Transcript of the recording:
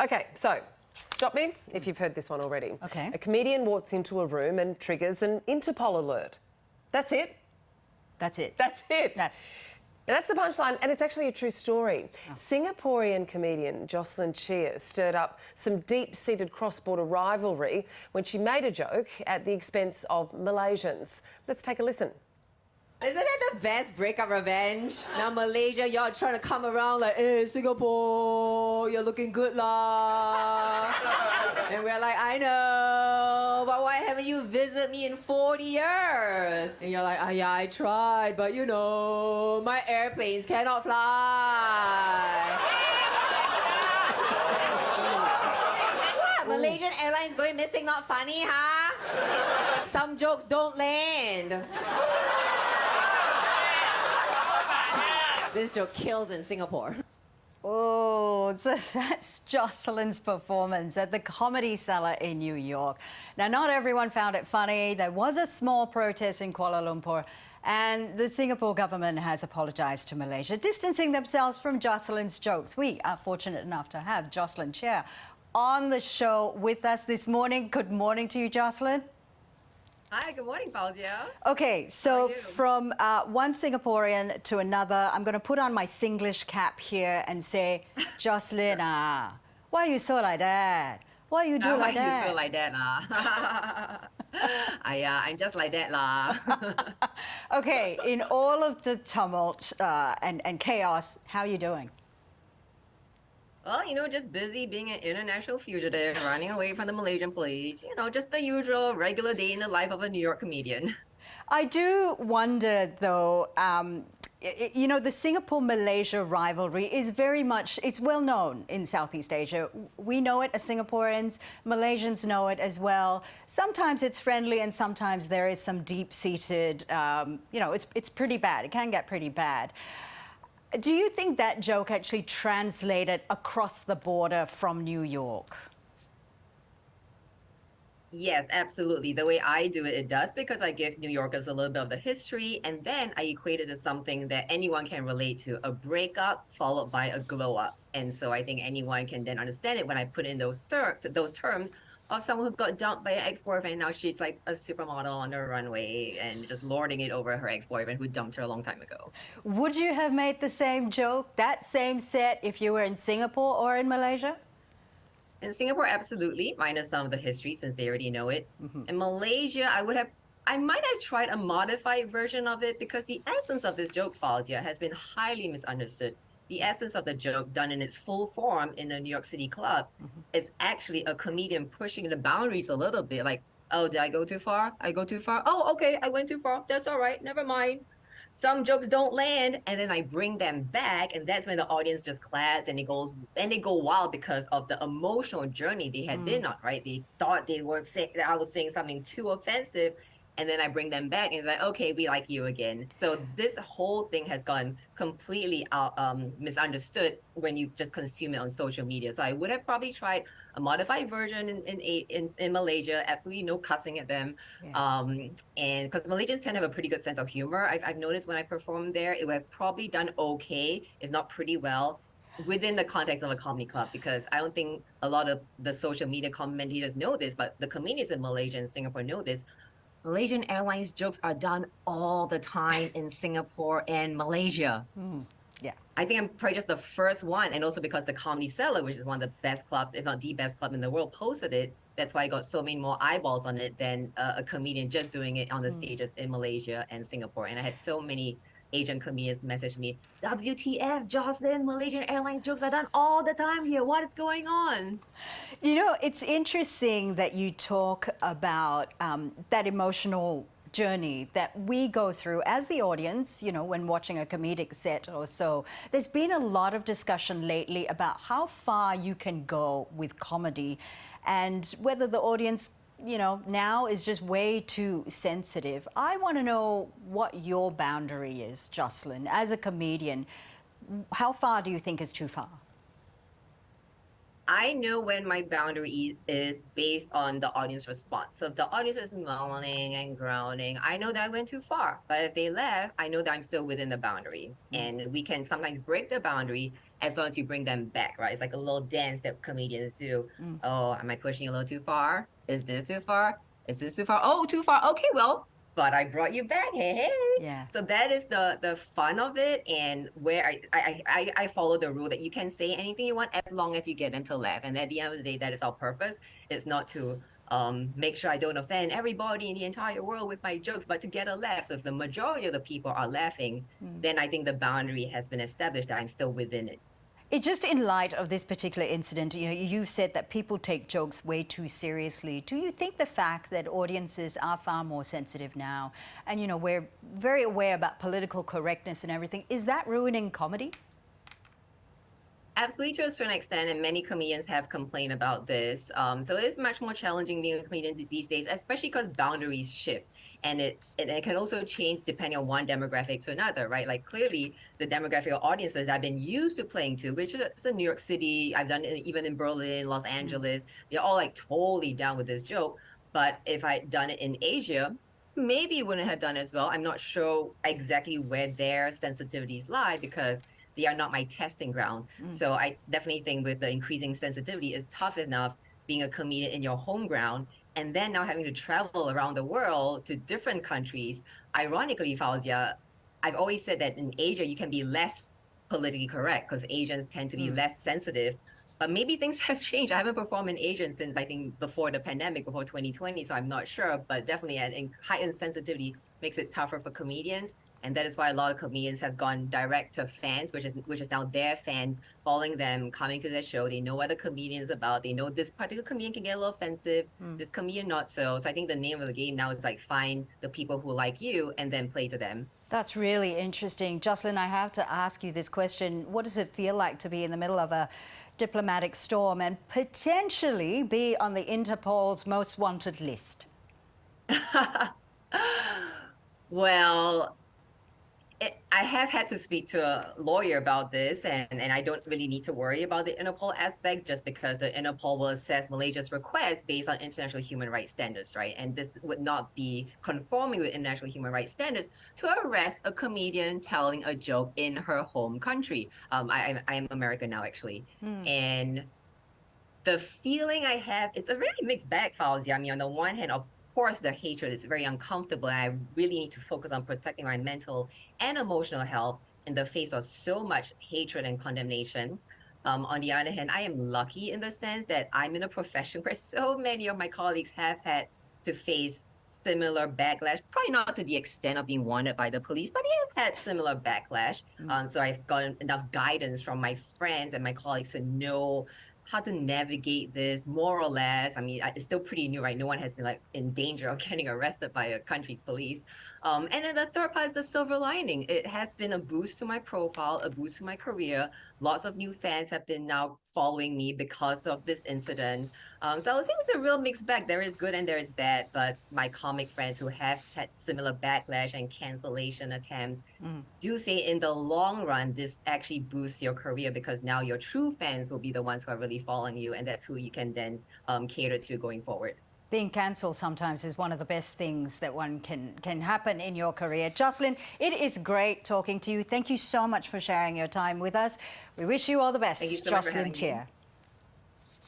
Okay, so stop me if you've heard this one already. Okay. A comedian walks into a room and triggers an Interpol alert. That's it. That's it. That's it. That's the punchline, and it's actually a true story. Oh. Singaporean comedian Jocelyn Chia stirred up some deep-seated cross-border rivalry when she made a joke at the expense of Malaysians. Let's take a listen. Isn't that the best breakup revenge? Now Malaysia, y'all trying to come around like, hey, Singapore, you're looking good lah. And we're like, I know, but why haven't you visited me in 40 years? And you're like, yeah, I tried, but you know, my airplanes cannot fly. What? Malaysian Airlines going missing, not funny, huh? Some jokes don't land. This joke kills in Singapore. Oh, so that's Jocelyn's performance at the Comedy Cellar in New York. Now, not everyone found it funny. There was a small protest in Kuala Lumpur, and the Singapore government has apologized to Malaysia, distancing themselves from Jocelyn's jokes. We are fortunate enough to have Jocelyn Chia on the show with us this morning. Good morning to you, Jocelyn. Hi, good morning, Fauzia. Okay, so from one Singaporean to another, I'm going to put on my Singlish cap here and say, Jocelyn, why are you so like that? Why you do like that? Why you so like that, lah? I'm just like that, lah. Okay, in all of the tumult and chaos, how are you doing? Well, you know, just busy being an international fugitive, running away from the Malaysian police. You know, just the usual regular day in the life of a New York comedian. I do wonder, though, you know, the Singapore-Malaysia rivalry is very much, it's well known in Southeast Asia. We know it as Singaporeans, Malaysians know it as well. Sometimes it's friendly and sometimes there is some deep-seated, you know, it's pretty bad. It can get pretty bad. Do you think that joke actually translated across the border from New York? Yes, absolutely. The way I do it, it does, because I give New Yorkers a little bit of the history, and then I equate it to something that anyone can relate to, a breakup followed by a glow up. And so I think anyone can then understand it when I put in those terms of someone who got dumped by an ex-boyfriend. Now she's like a supermodel on the runway and just lording it over her ex-boyfriend who dumped her a long time ago. Would you have made the same joke, that same set, if you were in Singapore or in Malaysia? In Singapore, absolutely, minus some of the history since they already know it. In Malaysia, I might have tried a modified version of it, because the essence of this joke, Fauzia, has been highly misunderstood. The essence of the joke, done in its full form in a New York City club, is actually a comedian pushing the boundaries a little bit. Like, oh, did I go too far? I go too far? Oh, okay, I went too far. That's all right. Never mind. Some jokes don't land, and then I bring them back, and that's when the audience just claps and they go wild because of the emotional journey they had been on, right? They thought that I was saying something too offensive, and then I bring them back and it's like, okay, we like you again. So this whole thing has gone completely misunderstood when you just consume it on social media. So I would have probably tried a modified version in Malaysia, absolutely no cussing at them. Yeah. And because Malaysians tend to have a pretty good sense of humor. I've noticed when I performed there, it would have probably done okay, if not pretty well, within the context of a comedy club, because I don't think a lot of the social media commentators know this, but the comedians in Malaysia and Singapore know this. Malaysian Airlines jokes are done all the time in Singapore and Malaysia. Yeah. I think I'm probably just the first one, and also because the Comedy Cellar, which is one of the best clubs, if not the best club in the world, posted it. That's why I got so many more eyeballs on it than a comedian just doing it on the stages in Malaysia and Singapore. And I had so many Asian comedians message me, WTF, Jocelyn, Malaysian Airlines jokes are done all the time here. What is going on? You know, it's interesting that you talk about that emotional journey that we go through as the audience, you know, when watching a comedic set or so. There's been a lot of discussion lately about how far you can go with comedy and whether the audience, you know, now is just way too sensitive. I want to know what your boundary is, Jocelyn, as a comedian. How far do you think is too far? I know when my boundary is based on the audience response. So if the audience is moaning and groaning, I know that I went too far. But if they laugh, I know that I'm still within the boundary. And we can sometimes break the boundary as long as you bring them back, right? It's like a little dance that comedians do. Oh, am I pushing a little too far? Is this too far? Is this too far? Oh, too far. Okay, well, but I brought you back. Hey, hey. Yeah. So that is the fun of it, and where I follow the rule that you can say anything you want as long as you get them to laugh. And at the end of the day, that is our purpose. It's not to make sure I don't offend everybody in the entire world with my jokes, but to get a laugh. So if the majority of the people are laughing, then I think the boundary has been established that I'm still within it. It just in light of this particular incident, you know, you've said that people take jokes way too seriously. Do you think the fact that audiences are far more sensitive now, and you know, we're very aware about political correctness and everything, is that ruining comedy? Absolutely, to a certain extent, and many comedians have complained about this. So it is much more challenging being a comedian these days, especially because boundaries shift, and it can also change depending on one demographic to another, right? Like clearly, the demographic of audiences I've been used to playing to, which is in New York City, I've done it even in Berlin, Los Angeles, they're all like totally down with this joke. But if I'd done it in Asia, maybe wouldn't have done as well. I'm not sure exactly where their sensitivities lie because they are not my testing ground. So I definitely think with the increasing sensitivity, it's tough enough being a comedian in your home ground and then now having to travel around the world to different countries. Ironically, Fauzia, I've always said that in Asia, you can be less politically correct because Asians tend to be less sensitive. But maybe things have changed. I haven't performed in Asia since I think before the pandemic, before 2020, so I'm not sure. But definitely, heightened sensitivity makes it tougher for comedians. And that is why a lot of comedians have gone direct to fans, which is now their fans following them, coming to their show. They know what the comedian is about. They know this particular comedian can get a little offensive, this comedian not so. So I think the name of the game now is like find the people who like you and then play to them. That's really interesting. Jocelyn, I have to ask you this question. What does it feel like to be in the middle of a diplomatic storm and potentially be on the Interpol's most wanted list? Well, I have had to speak to a lawyer about this, and I don't really need to worry about the Interpol aspect just because the Interpol will assess Malaysia's request based on international human rights standards, right? And this would not be conforming with international human rights standards to arrest a comedian telling a joke in her home country. I am American now, actually. And the feeling I have, it's a really mixed bag, Fauzia. I mean, on the one hand, of course, the hatred is very uncomfortable, and I really need to focus on protecting my mental and emotional health in the face of so much hatred and condemnation. On the other hand, I am lucky in the sense that I'm in a profession where so many of my colleagues have had to face similar backlash, probably not to the extent of being wanted by the police, but they have had similar backlash. So I've gotten enough guidance from my friends and my colleagues to know how to navigate this more or less. I mean, it's still pretty new, right? No one has been like in danger of getting arrested by a country's police. And then the third part is the silver lining. It has been a boost to my profile, a boost to my career. Lots of new fans have been now following me because of this incident. So I would say it's a real mixed bag. There is good and there is bad, but my comic friends who have had similar backlash and cancellation attempts do say in the long run, this actually boosts your career because now your true fans will be the ones who are really following you, and that's who you can then cater to going forward. Being cancelled sometimes is one of the best things that one can happen in your career. Jocelyn, it is great talking to you. Thank you so much for sharing your time with us. We wish you all the best. Thank you so much for having Jocelyn Chia. me.